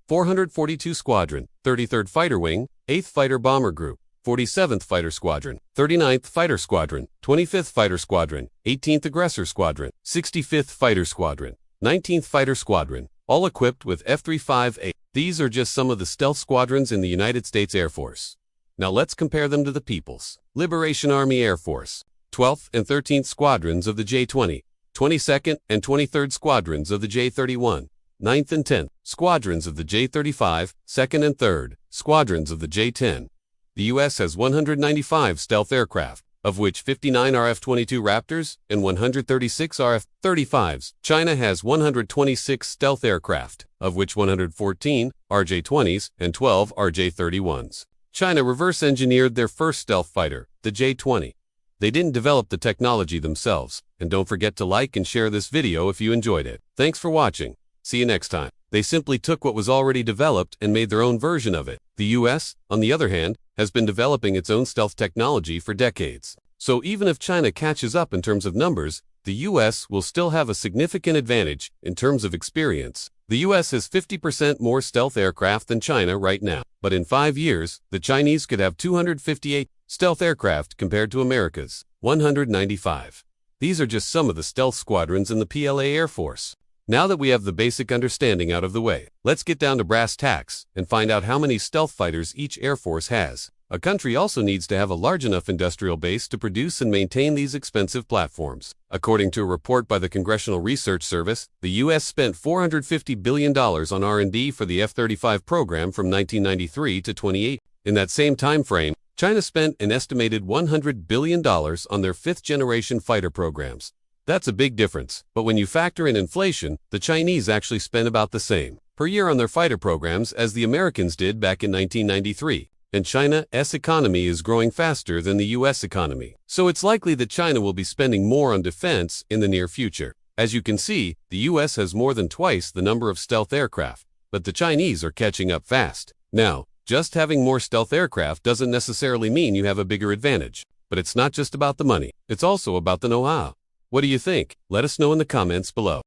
442 Squadron, 33rd Fighter Wing, 8th Fighter Bomber Group, 47th Fighter Squadron, 39th Fighter Squadron, 25th Fighter Squadron, 18th Aggressor Squadron, 65th Fighter Squadron, 19th Fighter Squadron, all equipped with F-35A. These are just some of the stealth squadrons in the United States Air Force. Now let's compare them to the People's Liberation Army Air Force. 12th and 13th Squadrons of the J-20, 22nd and 23rd Squadrons of the J-31, 9th and 10th Squadrons of the J-35, 2nd and 3rd Squadrons of the J-10. The U.S. has 195 stealth aircraft, of which 59 are F-22 Raptors and 136 are F-35s. China has 126 stealth aircraft, of which 114 are J-20s and 12 are J-31s. China reverse-engineered their first stealth fighter, the J-20. They didn't develop the technology themselves, and don't forget to like and share this video if you enjoyed it. Thanks for watching. See you next time. They simply took what was already developed and made their own version of it. The U.S., on the other hand, has been developing its own stealth technology for decades. So even if China catches up in terms of numbers, the U.S. will still have a significant advantage in terms of experience. The U.S. has 50% more stealth aircraft than China right now, but in 5 years, the Chinese could have 258 stealth aircraft compared to America's 195. These are just some of the stealth squadrons in the PLA Air Force. Now that we have the basic understanding out of the way, let's get down to brass tacks and find out how many stealth fighters each Air Force has. A country also needs to have a large enough industrial base to produce and maintain these expensive platforms. According to a report by the Congressional Research Service, the U.S. spent $450 billion on R&D for the F-35 program from 1993 to 28. In that same time frame, China spent an estimated $100 billion on their fifth-generation fighter programs. That's a big difference, but when you factor in inflation, the Chinese actually spent about the same per year on their fighter programs as the Americans did back in 1993. And China's economy is growing faster than the U.S. economy. So it's likely that China will be spending more on defense in the near future. As you can see, the U.S. has more than twice the number of stealth aircraft, but the Chinese are catching up fast. Now, just having more stealth aircraft doesn't necessarily mean you have a bigger advantage. But it's not just about the money, it's also about the know-how. What do you think? Let us know in the comments below.